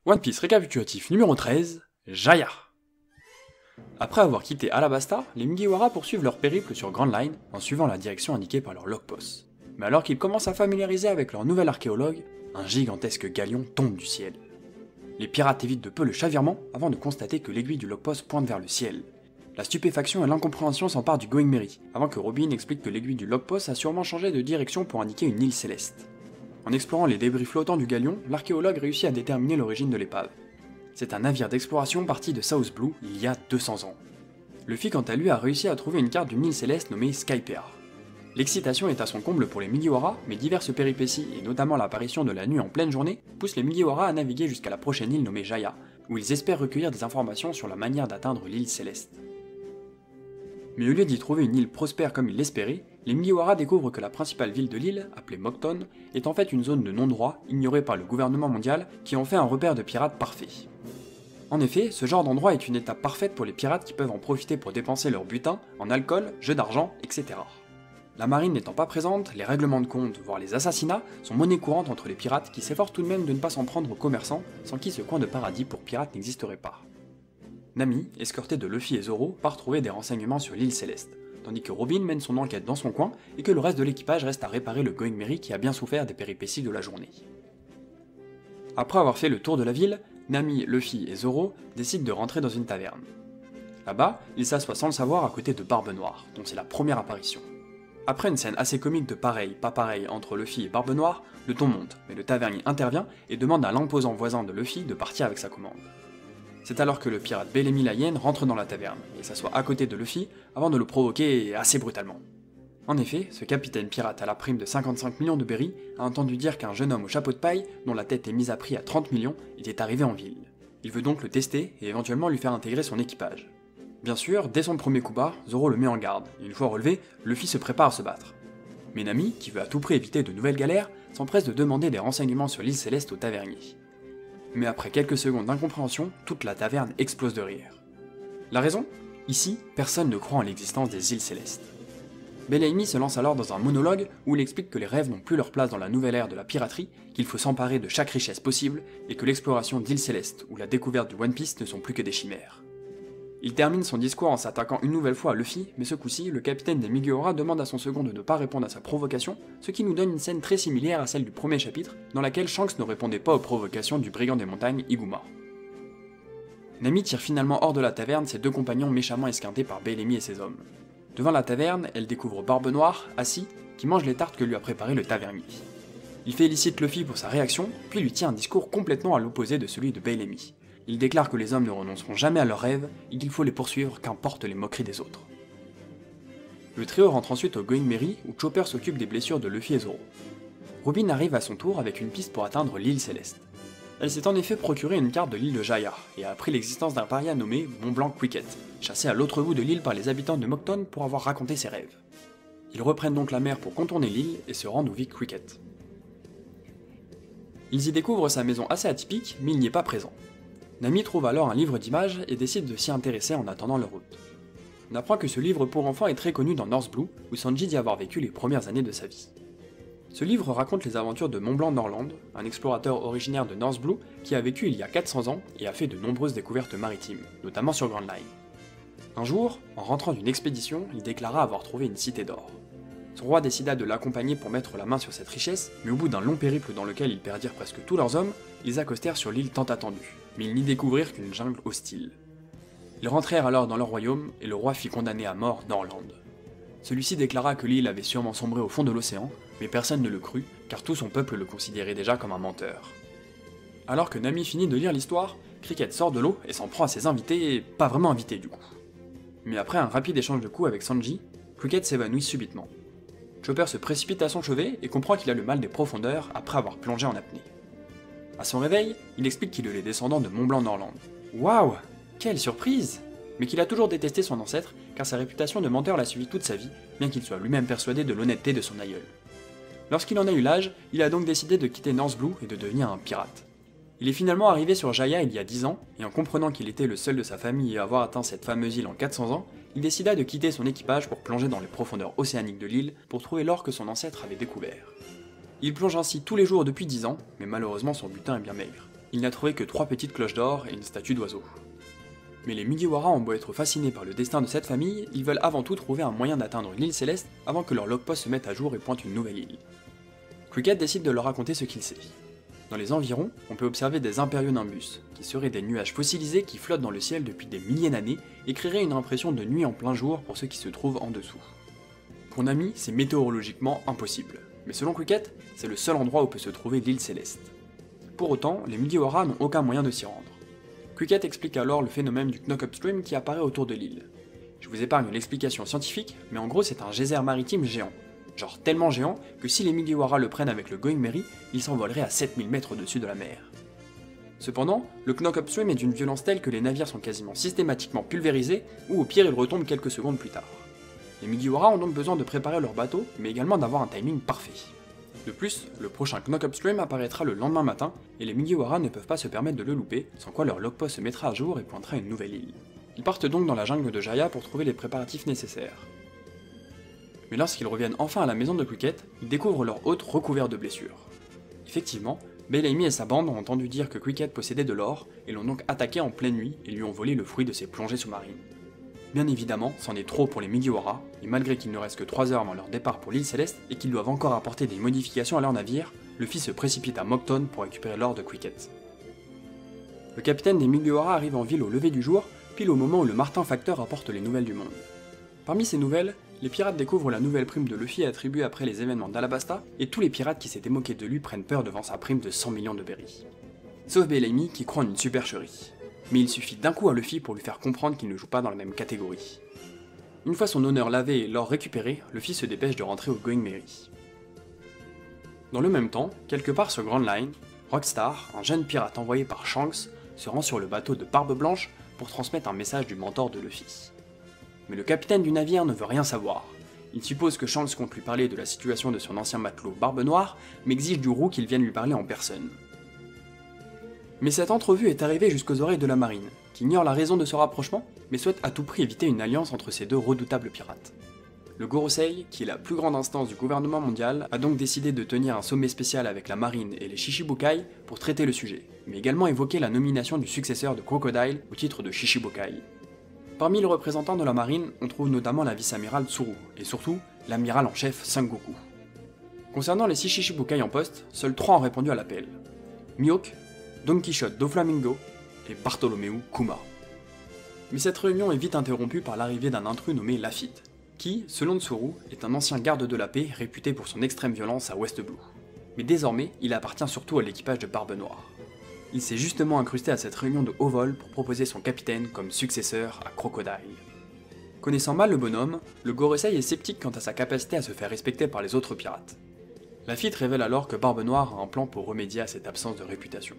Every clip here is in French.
One Piece récapitulatif numéro 13, Jaya. Après avoir quitté Alabasta, les Mugiwara poursuivent leur périple sur Grand Line en suivant la direction indiquée par leur logpost. Mais alors qu'ils commencent à familiariser avec leur nouvel archéologue, un gigantesque galion tombe du ciel. Les pirates évitent de peu le chavirement avant de constater que l'aiguille du logpost pointe vers le ciel. La stupéfaction et l'incompréhension s'emparent du Going Merry, avant que Robin explique que l'aiguille du logpost a sûrement changé de direction pour indiquer une île céleste. En explorant les débris flottants du galion, l'archéologue réussit à déterminer l'origine de l'épave. C'est un navire d'exploration parti de South Blue il y a 200 ans. Luffy quant à lui a réussi à trouver une carte d'une île céleste nommée Skypea. L'excitation est à son comble pour les Mugiwara, mais diverses péripéties, et notamment l'apparition de la nuit en pleine journée, poussent les Mugiwara à naviguer jusqu'à la prochaine île nommée Jaya, où ils espèrent recueillir des informations sur la manière d'atteindre l'île céleste. Mais au lieu d'y trouver une île prospère comme ils l'espéraient, les Mugiwara découvrent que la principale ville de l'île, appelée Moncton, est en fait une zone de non-droit ignorée par le gouvernement mondial qui en fait un repère de pirates parfait. En effet, ce genre d'endroit est une étape parfaite pour les pirates qui peuvent en profiter pour dépenser leur butin en alcool, jeux d'argent, etc. La marine n'étant pas présente, les règlements de compte, voire les assassinats, sont monnaie courante entre les pirates qui s'efforcent tout de même de ne pas s'en prendre aux commerçants, sans qui ce coin de paradis pour pirates n'existerait pas. Nami, escorté de Luffy et Zoro, part trouver des renseignements sur l'île céleste, tandis que Robin mène son enquête dans son coin et que le reste de l'équipage reste à réparer le Going Merry qui a bien souffert des péripéties de la journée. Après avoir fait le tour de la ville, Nami, Luffy et Zoro décident de rentrer dans une taverne. Là-bas, ils s'assoient sans le savoir à côté de Barbe Noire, dont c'est la première apparition. Après une scène assez comique de pareil, pas pareil entre Luffy et Barbe Noire, le ton monte, mais le tavernier intervient et demande à l'imposant voisin de Luffy de partir avec sa commande. C'est alors que le pirate Bellamy la Hyène rentre dans la taverne et s'assoit à côté de Luffy avant de le provoquer assez brutalement. En effet, ce capitaine pirate à la prime de 55 millions de berries a entendu dire qu'un jeune homme au chapeau de paille, dont la tête est mise à prix à 30 millions, était arrivé en ville. Il veut donc le tester et éventuellement lui faire intégrer son équipage. Bien sûr, dès son premier coup bas, Zoro le met en garde, et une fois relevé, Luffy se prépare à se battre. Mais Nami, qui veut à tout prix éviter de nouvelles galères, s'empresse de demander des renseignements sur l'île céleste au tavernier. Mais après quelques secondes d'incompréhension, toute la taverne explose de rire. La raison ? Ici, personne ne croit en l'existence des îles célestes. Bellamy se lance alors dans un monologue où il explique que les rêves n'ont plus leur place dans la nouvelle ère de la piraterie, qu'il faut s'emparer de chaque richesse possible, et que l'exploration d'îles célestes ou la découverte du One Piece ne sont plus que des chimères. Il termine son discours en s'attaquant une nouvelle fois à Luffy, mais ce coup-ci, le capitaine des Mugiwara demande à son second de ne pas répondre à sa provocation, ce qui nous donne une scène très similaire à celle du premier chapitre, dans laquelle Shanks ne répondait pas aux provocations du brigand des montagnes Iguma. Nami tire finalement hors de la taverne ses deux compagnons méchamment esquintés par Bellamy et ses hommes. Devant la taverne, elle découvre Barbe Noire, assis, qui mange les tartes que lui a préparées le tavernier. Il félicite Luffy pour sa réaction, puis lui tient un discours complètement à l'opposé de celui de Bellamy. Il déclare que les hommes ne renonceront jamais à leurs rêves et qu'il faut les poursuivre qu'importe les moqueries des autres. Le trio rentre ensuite au Going Merry où Chopper s'occupe des blessures de Luffy et Zoro. Robin arrive à son tour avec une piste pour atteindre l'île céleste. Elle s'est en effet procuré une carte de l'île de Jaya et a appris l'existence d'un paria nommé Mont Blanc Cricket, chassé à l'autre bout de l'île par les habitants de Moncton pour avoir raconté ses rêves. Ils reprennent donc la mer pour contourner l'île et se rendent où vit Cricket. Ils y découvrent sa maison assez atypique, mais il n'y est pas présent. Nami trouve alors un livre d'images et décide de s'y intéresser en attendant leur route. On apprend que ce livre pour enfants est très connu dans North Blue, où Sanji dit avoir vécu les premières années de sa vie. Ce livre raconte les aventures de Montblanc Norland, un explorateur originaire de North Blue qui a vécu il y a 400 ans et a fait de nombreuses découvertes maritimes, notamment sur Grand Line. Un jour, en rentrant d'une expédition, il déclara avoir trouvé une cité d'or. Son roi décida de l'accompagner pour mettre la main sur cette richesse, mais au bout d'un long périple dans lequel ils perdirent presque tous leurs hommes, ils accostèrent sur l'île tant attendue, mais ils n'y découvrirent qu'une jungle hostile. Ils rentrèrent alors dans leur royaume, et le roi fit condamner à mort Norland. Celui-ci déclara que l'île avait sûrement sombré au fond de l'océan, mais personne ne le crut, car tout son peuple le considérait déjà comme un menteur. Alors que Nami finit de lire l'histoire, Cricket sort de l'eau et s'en prend à ses invités, pas vraiment invités du coup. Mais après un rapide échange de coups avec Sanji, Cricket s'évanouit subitement. Chopper se précipite à son chevet et comprend qu'il a le mal des profondeurs après avoir plongé en apnée. À son réveil, il explique qu'il est le descendant de Montblanc Norland. Waouh, quelle surprise! Mais qu'il a toujours détesté son ancêtre, car sa réputation de menteur l'a suivi toute sa vie, bien qu'il soit lui-même persuadé de l'honnêteté de son aïeul. Lorsqu'il en a eu l'âge, il a donc décidé de quitter North Blue et de devenir un pirate. Il est finalement arrivé sur Jaya il y a 10 ans, et en comprenant qu'il était le seul de sa famille à avoir atteint cette fameuse île en 400 ans, il décida de quitter son équipage pour plonger dans les profondeurs océaniques de l'île pour trouver l'or que son ancêtre avait découvert. Il plonge ainsi tous les jours depuis 10 ans, mais malheureusement son butin est bien maigre. Il n'a trouvé que 3 petites cloches d'or et une statue d'oiseau. Mais les Mugiwara ont beau être fascinés par le destin de cette famille, ils veulent avant tout trouver un moyen d'atteindre l'île céleste avant que leur logpost se mette à jour et pointe une nouvelle île. Cricket décide de leur raconter ce qu'il sait. Dans les environs, on peut observer des impériaux nimbus, qui seraient des nuages fossilisés qui flottent dans le ciel depuis des milliers d'années et créeraient une impression de nuit en plein jour pour ceux qui se trouvent en dessous. Pour Nami, c'est météorologiquement impossible, mais selon Cricket, c'est le seul endroit où peut se trouver l'île céleste. Pour autant, les Mugiwara n'ont aucun moyen de s'y rendre. Cricket explique alors le phénomène du Knock Upstream qui apparaît autour de l'île. Je vous épargne l'explication scientifique, mais en gros c'est un geyser maritime géant. Genre tellement géant que si les Mugiwara le prennent avec le Going Merry, il s'envolerait à 7000 mètres au-dessus de la mer. Cependant, le Knock Upstream est d'une violence telle que les navires sont quasiment systématiquement pulvérisés, ou au pire ils retombent quelques secondes plus tard. Les Mugiwara ont donc besoin de préparer leur bateau, mais également d'avoir un timing parfait. De plus, le prochain Knock Upstream apparaîtra le lendemain matin, et les Mugiwara ne peuvent pas se permettre de le louper, sans quoi leur logpost se mettra à jour et pointera une nouvelle île. Ils partent donc dans la jungle de Jaya pour trouver les préparatifs nécessaires. Mais lorsqu'ils reviennent enfin à la maison de Cricket, ils découvrent leur hôte recouvert de blessures. Effectivement, Bellamy et sa bande ont entendu dire que Cricket possédait de l'or, et l'ont donc attaqué en pleine nuit et lui ont volé le fruit de ses plongées sous-marines. Bien évidemment, c'en est trop pour les Mugiwara, et malgré qu'il ne reste que 3 heures avant leur départ pour l'île céleste et qu'ils doivent encore apporter des modifications à leur navire, Luffy se précipite à Moncton pour récupérer l'or de Cricket. Le capitaine des Mugiwara arrive en ville au lever du jour, pile au moment où le Martin Facteur apporte les nouvelles du monde. Parmi ces nouvelles, les pirates découvrent la nouvelle prime de Luffy attribuée après les événements d'Alabasta, et tous les pirates qui s'étaient moqués de lui prennent peur devant sa prime de 100 millions de berries. Sauf Bellamy qui croit en une supercherie. Mais il suffit d'un coup à Luffy pour lui faire comprendre qu'il ne joue pas dans la même catégorie. Une fois son honneur lavé et l'or récupéré, Luffy se dépêche de rentrer au Going Merry. Dans le même temps, quelque part sur Grand Line, Rockstar, un jeune pirate envoyé par Shanks, se rend sur le bateau de Barbe Blanche pour transmettre un message du mentor de Luffy. Mais le capitaine du navire ne veut rien savoir. Il suppose que Shanks compte lui parler de la situation de son ancien matelot Barbe Noire, mais exige du roux qu'il vienne lui parler en personne. Mais cette entrevue est arrivée jusqu'aux oreilles de la marine, qui ignore la raison de ce rapprochement, mais souhaite à tout prix éviter une alliance entre ces deux redoutables pirates. Le Gorosei, qui est la plus grande instance du gouvernement mondial, a donc décidé de tenir un sommet spécial avec la marine et les Shichibukai pour traiter le sujet, mais également évoquer la nomination du successeur de Crocodile au titre de Shichibukai. Parmi les représentants de la marine, on trouve notamment la vice-amiral Tsuru, et surtout, l'amiral en chef Sengoku. Concernant les 6 Shichibukai en poste, seuls 3 ont répondu à l'appel. Mihawk, Don Quichotte Doflamingo et Bartholomew Kuma. Mais cette réunion est vite interrompue par l'arrivée d'un intrus nommé Lafitte, qui, selon Tsuru, est un ancien garde de la paix réputé pour son extrême violence à West Blue. Mais désormais, il appartient surtout à l'équipage de Barbe Noire. Il s'est justement incrusté à cette réunion de haut vol pour proposer son capitaine comme successeur à Crocodile. Connaissant mal le bonhomme, le Gorosei est sceptique quant à sa capacité à se faire respecter par les autres pirates. Lafitte révèle alors que Barbe Noire a un plan pour remédier à cette absence de réputation.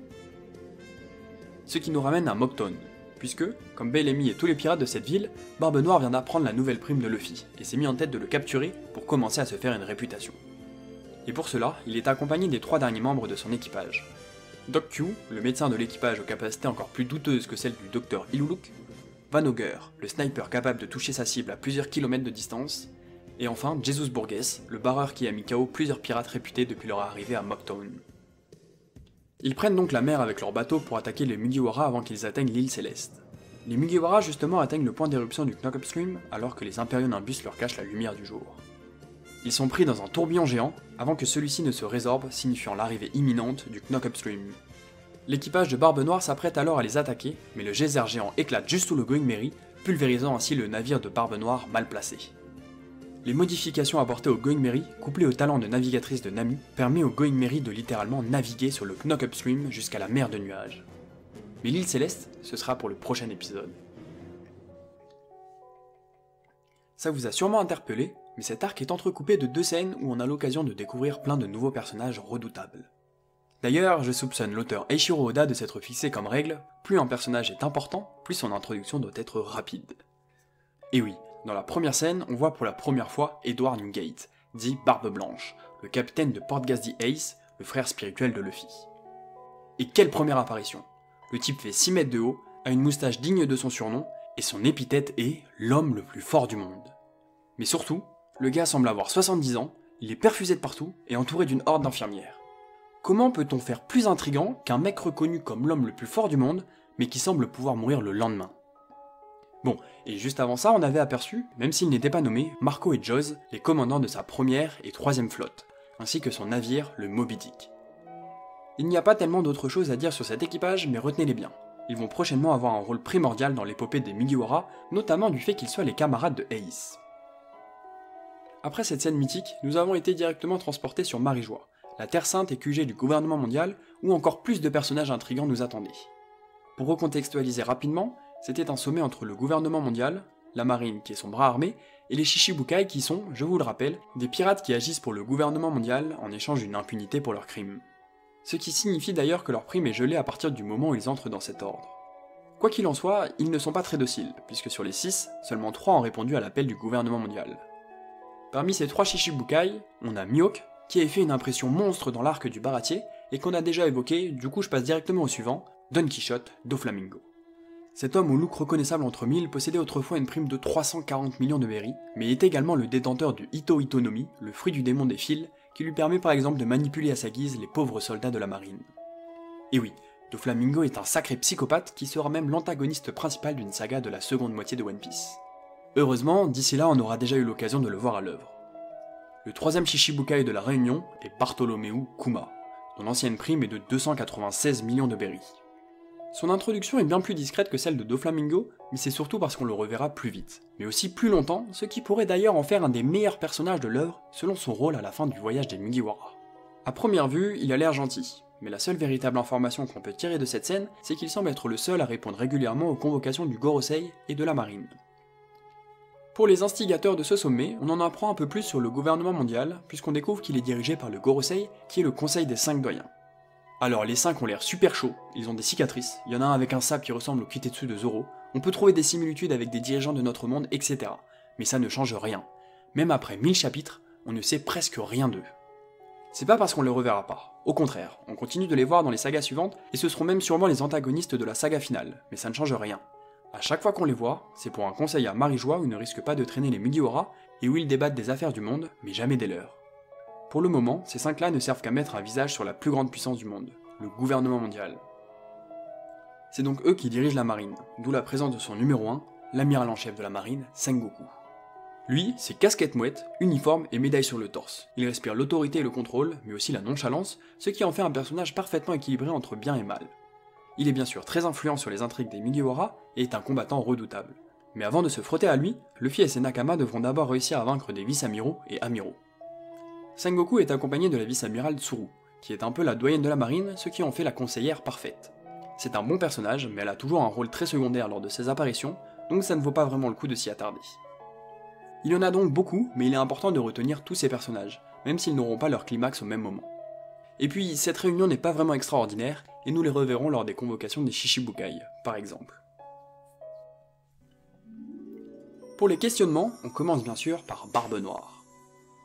Ce qui nous ramène à Moncton, puisque, comme Bellamy et tous les pirates de cette ville, Barbe Noire vient d'apprendre la nouvelle prime de Luffy, et s'est mis en tête de le capturer pour commencer à se faire une réputation. Et pour cela, il est accompagné des 3 derniers membres de son équipage. Doc Q, le médecin de l'équipage aux capacités encore plus douteuses que celles du docteur Iluluk, Van Augur, le sniper capable de toucher sa cible à plusieurs kilomètres de distance, et enfin Jesus Burgess, le barreur qui a mis KO plusieurs pirates réputés depuis leur arrivée à Moncton. Ils prennent donc la mer avec leur bateau pour attaquer les Mugiwara avant qu'ils atteignent l'île céleste. Les Mugiwara justement atteignent le point d'éruption du Knock Upstream alors que les impériaux Nimbus leur cachent la lumière du jour. Ils sont pris dans un tourbillon géant avant que celui-ci ne se résorbe, signifiant l'arrivée imminente du Knock Upstream. L'équipage de Barbe Noire s'apprête alors à les attaquer, mais le geyser géant éclate juste sous le Going Merry, pulvérisant ainsi le navire de Barbe Noire mal placé. Les modifications apportées au Going Merry, couplées au talent de navigatrice de Nami, permet au Going Merry de littéralement naviguer sur le Knock Upstream jusqu'à la mer de nuages. Mais l'île céleste, ce sera pour le prochain épisode. Ça vous a sûrement interpellé, mais cet arc est entrecoupé de 2 scènes où on a l'occasion de découvrir plein de nouveaux personnages redoutables. D'ailleurs, je soupçonne l'auteur Eiichiro Oda de s'être fixé comme règle, plus un personnage est important, plus son introduction doit être rapide. Et oui, dans la première scène, on voit pour la première fois Edward Newgate, dit Barbe Blanche, le capitaine de Port Ghazdi Ace, le frère spirituel de Luffy. Et quelle première apparition! Le type fait 6 mètres de haut, a une moustache digne de son surnom, Et son épithète est l'homme le plus fort du monde. Mais surtout, le gars semble avoir 70 ans, il est perfusé de partout et entouré d'une horde d'infirmières. Comment peut-on faire plus intriguant qu'un mec reconnu comme l'homme le plus fort du monde, mais qui semble pouvoir mourir le lendemain? Bon, et juste avant ça, on avait aperçu, même s'ils n'étaient pas nommés, Marco et Jaws, les commandants de sa première et troisième flotte, ainsi que son navire, le Moby Dick. Il n'y a pas tellement d'autres choses à dire sur cet équipage, mais retenez-les bien. Ils vont prochainement avoir un rôle primordial dans l'épopée des Mugiwara, notamment du fait qu'ils soient les camarades de Ace. Après cette scène mythique, nous avons été directement transportés sur Marie-Joie, la Terre Sainte et QG du gouvernement mondial, où encore plus de personnages intrigants nous attendaient. Pour recontextualiser rapidement, c'était un sommet entre le gouvernement mondial, la marine qui est son bras armé, et les Shichibukai qui sont, je vous le rappelle, des pirates qui agissent pour le gouvernement mondial en échange d'une impunité pour leurs crimes. Ce qui signifie d'ailleurs que leur prime est gelée à partir du moment où ils entrent dans cet ordre. Quoi qu'il en soit, ils ne sont pas très dociles, puisque sur les 6, seulement 3 ont répondu à l'appel du gouvernement mondial. Parmi ces 3 Shichibukai, on a Mihawk, qui a fait une impression monstre dans l'arc du Baratier, et qu'on a déjà évoqué, du coup je passe directement au suivant, Don Quichotte, Doflamingo. Cet homme au look reconnaissable entre mille possédait autrefois une prime de 340 millions de berries, mais est également le détenteur du Ito Itonomi, le fruit du démon des fils, qui lui permet par exemple de manipuler à sa guise les pauvres soldats de la marine. Et oui, Doflamingo est un sacré psychopathe qui sera même l'antagoniste principal d'une saga de la seconde moitié de One Piece. Heureusement, d'ici là on aura déjà eu l'occasion de le voir à l'œuvre. Le troisième Shichibukai de la Réunion est Bartholomew Kuma, dont l'ancienne prime est de 296 millions de berries. Son introduction est bien plus discrète que celle de Doflamingo, mais c'est surtout parce qu'on le reverra plus vite, mais aussi plus longtemps, ce qui pourrait d'ailleurs en faire un des meilleurs personnages de l'œuvre, selon son rôle à la fin du voyage des Mugiwara. A première vue, il a l'air gentil, mais la seule véritable information qu'on peut tirer de cette scène, c'est qu'il semble être le seul à répondre régulièrement aux convocations du Gorosei et de la marine. Pour les instigateurs de ce sommet, on en apprend un peu plus sur le gouvernement mondial, puisqu'on découvre qu'il est dirigé par le Gorosei, qui est le conseil des 5 doyens. Alors les 5 ont l'air super chauds, ils ont des cicatrices, il y en a un avec un sabre qui ressemble au Kitetsu de Zoro, on peut trouver des similitudes avec des dirigeants de notre monde, etc. Mais ça ne change rien. Même après 1000 chapitres, on ne sait presque rien d'eux. C'est pas parce qu'on les reverra pas, au contraire, on continue de les voir dans les sagas suivantes, et ce seront même sûrement les antagonistes de la saga finale, mais ça ne change rien. À chaque fois qu'on les voit, c'est pour un conseil à Marie-Joie où ils ne risquent pas de traîner les Mugiwara, et où ils débattent des affaires du monde, mais jamais des leurs. Pour le moment, ces 5-là ne servent qu'à mettre un visage sur la plus grande puissance du monde, le gouvernement mondial. C'est donc eux qui dirigent la marine, d'où la présence de son numéro 1, l'amiral en chef de la marine, Sengoku. Lui, c'est casquette mouette, uniforme et médaille sur le torse. Il respire l'autorité et le contrôle, mais aussi la nonchalance, ce qui en fait un personnage parfaitement équilibré entre bien et mal. Il est bien sûr très influent sur les intrigues des Mugiwara et est un combattant redoutable. Mais avant de se frotter à lui, Luffy et ses Nakama devront d'abord réussir à vaincre des vice-amiraux et amiraux. Sengoku est accompagné de la vice-amirale Tsuru, qui est un peu la doyenne de la marine, ce qui en fait la conseillère parfaite. C'est un bon personnage, mais elle a toujours un rôle très secondaire lors de ses apparitions, donc ça ne vaut pas vraiment le coup de s'y attarder. Il y en a donc beaucoup, mais il est important de retenir tous ces personnages, même s'ils n'auront pas leur climax au même moment. Et puis, cette réunion n'est pas vraiment extraordinaire, et nous les reverrons lors des convocations des Shichibukai, par exemple. Pour les questionnements, on commence bien sûr par Barbe Noire.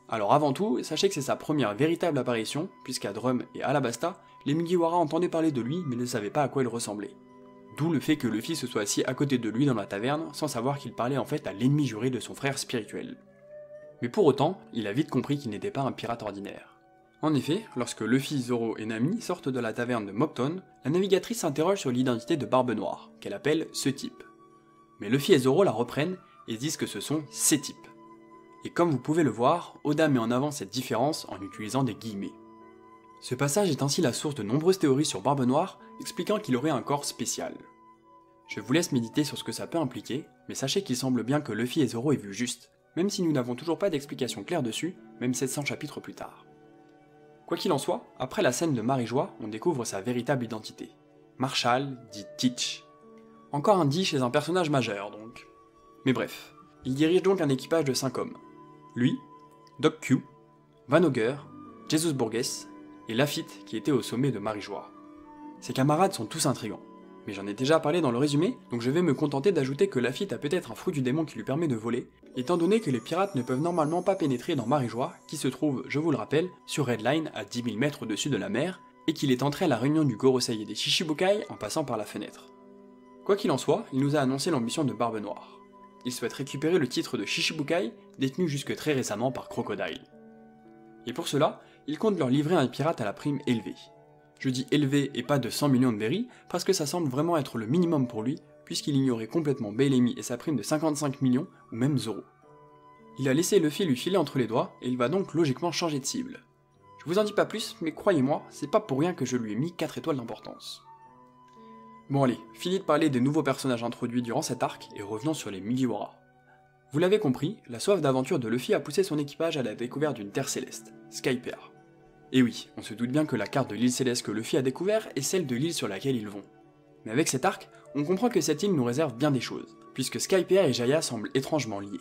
Alors avant tout, sachez que c'est sa première véritable apparition, puisqu'à Drum et Alabasta, les Mugiwara entendaient parler de lui mais ne savaient pas à quoi il ressemblait. D'où le fait que Luffy se soit assis à côté de lui dans la taverne, sans savoir qu'il parlait en fait à l'ennemi juré de son frère spirituel. Mais pour autant, il a vite compris qu'il n'était pas un pirate ordinaire. En effet, lorsque Luffy, Zoro et Nami sortent de la taverne de Mockton, la navigatrice s'interroge sur l'identité de Barbe Noire, qu'elle appelle ce type. Mais Luffy et Zoro la reprennent et disent que ce sont ces types. Et comme vous pouvez le voir, Oda met en avant cette différence en utilisant des guillemets. Ce passage est ainsi la source de nombreuses théories sur Barbe Noire, expliquant qu'il aurait un corps spécial. Je vous laisse méditer sur ce que ça peut impliquer, mais sachez qu'il semble bien que Luffy et Zoro aient vu juste, même si nous n'avons toujours pas d'explication claire dessus, même 700 chapitres plus tard. Quoi qu'il en soit, après la scène de Marie-Joie, on découvre sa véritable identité. Marshall, dit Teach. Encore un dit chez un personnage majeur, donc. Mais bref, il dirige donc un équipage de 5 hommes. Lui, Doc Q, Van Auger, Jesus Burgess et Lafitte qui était au sommet de Marie-Joie. Ses camarades sont tous intrigants, mais j'en ai déjà parlé dans le résumé, donc je vais me contenter d'ajouter que Lafitte a peut-être un fruit du démon qui lui permet de voler, étant donné que les pirates ne peuvent normalement pas pénétrer dans Marie-Joie, qui se trouve, je vous le rappelle, sur Redline à 10 000 mètres au-dessus de la mer, et qu'il est entré à la réunion du Gorosei et des Shichibukai en passant par la fenêtre. Quoi qu'il en soit, il nous a annoncé l'ambition de Barbe Noire. Il souhaite récupérer le titre de Shichibukai, détenu jusque très récemment par Crocodile. Et pour cela, il compte leur livrer un pirate à la prime élevée. Je dis élevé et pas de 100 millions de berries, parce que ça semble vraiment être le minimum pour lui, puisqu'il ignorait complètement Bellamy et sa prime de 55 millions, ou même Zoro. Il a laissé Luffy lui filer entre les doigts, et il va donc logiquement changer de cible. Je vous en dis pas plus, mais croyez-moi, c'est pas pour rien que je lui ai mis 4 étoiles d'importance. Bon allez, fini de parler des nouveaux personnages introduits durant cet arc, et revenons sur les Mugiwara. Vous l'avez compris, la soif d'aventure de Luffy a poussé son équipage à la découverte d'une terre céleste, Skypiea. Et oui, on se doute bien que la carte de l'île céleste que Luffy a découvert est celle de l'île sur laquelle ils vont. Mais avec cet arc, on comprend que cette île nous réserve bien des choses, puisque Skypiea et Jaya semblent étrangement liés.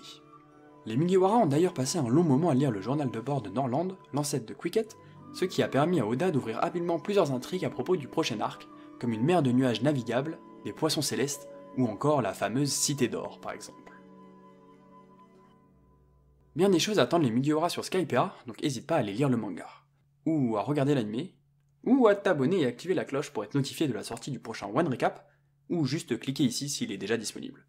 Les Mugiwara ont d'ailleurs passé un long moment à lire le journal de bord de Norland, l'ancêtre de Quicket, ce qui a permis à Oda d'ouvrir habilement plusieurs intrigues à propos du prochain arc, comme une mer de nuages navigables, des poissons célestes, ou encore la fameuse Cité d'Or par exemple. Bien des choses attendent les Mugiwara sur Skypiea, donc n'hésite pas à aller lire le manga, ou à regarder l'anime, ou à t'abonner et activer la cloche pour être notifié de la sortie du prochain One Recap, ou juste cliquer ici s'il est déjà disponible.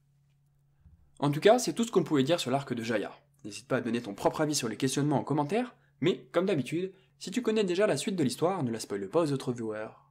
En tout cas, c'est tout ce qu'on pouvait dire sur l'arc de Jaya. N'hésite pas à donner ton propre avis sur les questionnements en commentaire, mais, comme d'habitude, si tu connais déjà la suite de l'histoire, ne la spoile pas aux autres viewers.